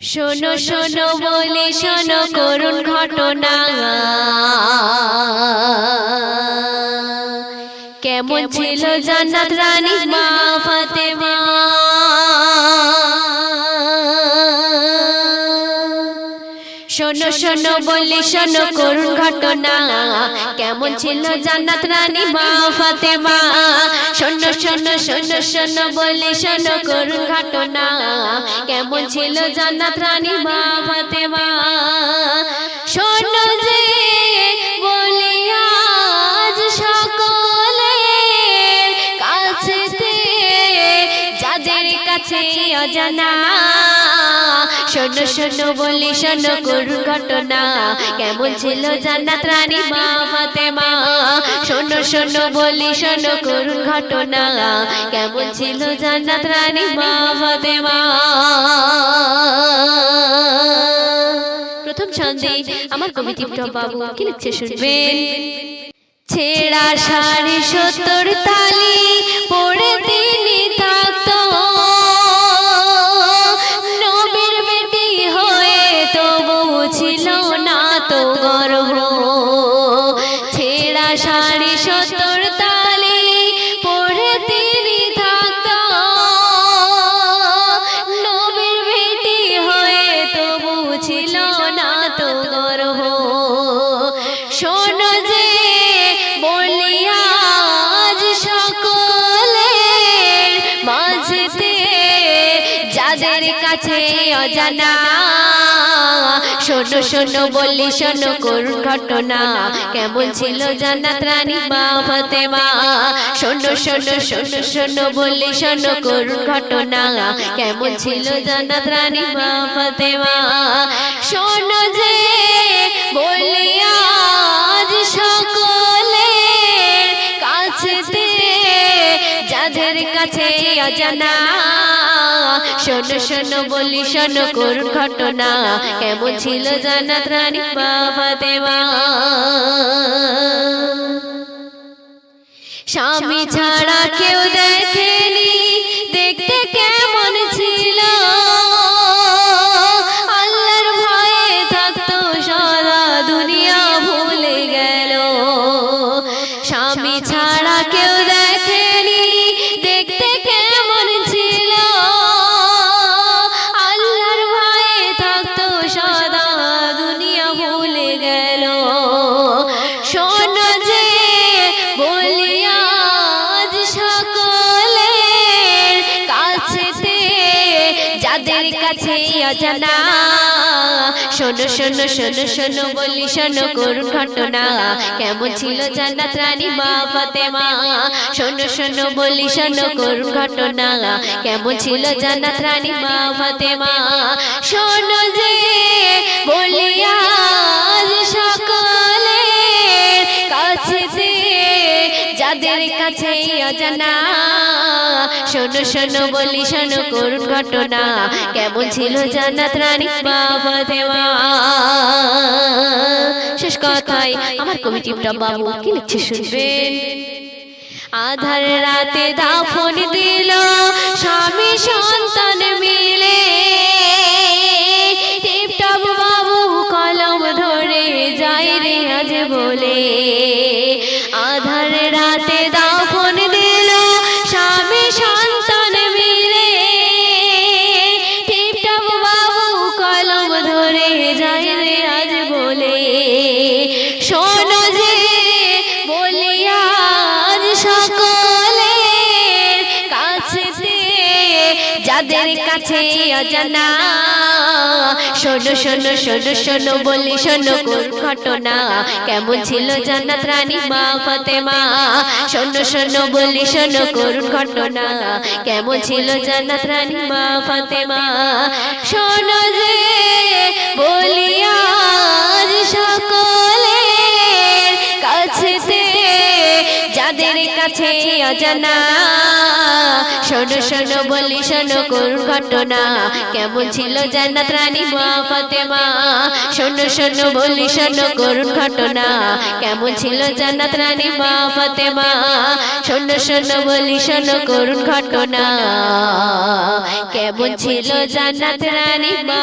শোনো শোনো বলি শোনো করুণ ঘটনা, কেমন ছিল জান্নাত রানী মা ফাতেমা। শোনো শোনো বলি শোনো করুণ ঘটনা, কেমন ছিল জান্নাত রানী মা ফাতেমা। শোনো শোনো শোনো শোনো বলি শোনো করুণ ঘটনা, কেমন ছিল জান্নাত রানী মা ফাতেমা। শোনো যে বলি আজ সকলের কাছেতে, যাদের কাছে অজানা। শোনো শোনো বলি শোনো করুণ ঘটনা, কেমন ছিল জান্নাত রানী মা ফাতেমা। শোনো শোনো বলি শোনো করুণ ঘটনা, কেমন ছিল জান্নাত রানী মা ফাতেমা। প্রথম ছন্দে আমার কবি টিপটপ বাবু কি লিখছে শুনবেন। ছেঁড়া শাড়ি 70 তালি পরে তিনি থাকতো, নবীর বেটি হয়ে তবু ছিল না তো গর্ব। ছেঁড়া শাড়ি 70 তালি পরে তিনি থাকতো, নবীর বেটি হয়ে তবু ছিল না তো গর্ব। শোনো যে বলি আজ সকলের মাঝেতে, যাদের কাছে অজানা। শোনো শোনো বলি শোনো করুণ ঘটনা, কেমন ছিল জান্নাত রানী মা ফাতেমা। শোনো শোনো শোনো শোনো বলি শোনো করুণ ঘটনা, কেমন ছিল জান্নাত রানী মা ফাতেমা। শোনো যে বলি আজ সকলের কাছেতে, যাদের কাছে অজানা। শোনো শোনো বলি শোনো করুণ ঘটনা, কেমন ছিল জান্নাত রানী মা ফাতেমা। স্বামী ছাড়া কেউ দেখেনি দেখতে কেমন ছিল, আল্লাহর ভয়ে থাকতো সারা দুনিয়া ভুলে গেল। স্বামী ছাড়া কেউ দেখেনি দেখতে কেমন ছিল, আল্লাহর ভয়ে থাকতো সারা দুনিয়া ভুলে গেল। শোনো যে বলি আজ সকলের কাছেতে, যাদের কাছে অজানা। শোনো শোনো শোনো শোনো বলি শোনো করুণ ঘটনা, কেমন ছিল জান্নাত রানী মা ফাতেমা। শোনো শোনো বলি শোনো করুণ ঘটনা, কেমন ছিল জান্নাত রানী মা ফাতেমা। শোনো যে বলি আজ সকলের কাছেতে, যাদের কাছে অজানা। শোনো শোনো বলি শোনো করুণ ঘটনা, কেমন ছিল জান্নাত রানী মা ফাতেমা। শেষ কথায় আমার কবি টিপটপ বাবু কি লিখছে শুনবেন। আধার রাতে দাফন দিল স্বামী সন্তান মিলে, টিপটপ বাবু কলম ধরে যাই রে আজ বলে। আধার রাতে দাফন দিল স্বামী সন্তান মিলে, টিপটপ বাবু কলম ধরে যাই রে আজ বলে। শোনো যে বলি আজ সকলের কাছেতে, যাদের কাছে অজানা। শোনো শোনো শোনো শোনো বলি শোনো করুণ ঘটনা, কেমন ছিল জান্নাত রানী মা ফাতেমা। শোনো শোনো বলি শোনো করুণ ঘটনা, কেমন ছিল জান্নাত রানী মা ফাতেমা। শোনো যে বলি আজ সকলের কাছেতে, যাদের কাছে অজানা। শোনো শোনো বলি শোনো করুণ ঘটনা, কেমন ছিল জান্নাত রানী মা ফাতেমা। শোনো শোনো বলি শোনো করুণ ঘটনা, কেমন ছিল জান্নাত রানী মা ফাতেমা। শোনো শোনো বলি শোনো করুণ ঘটনা, কেমন ছিল জান্নাত রানী মা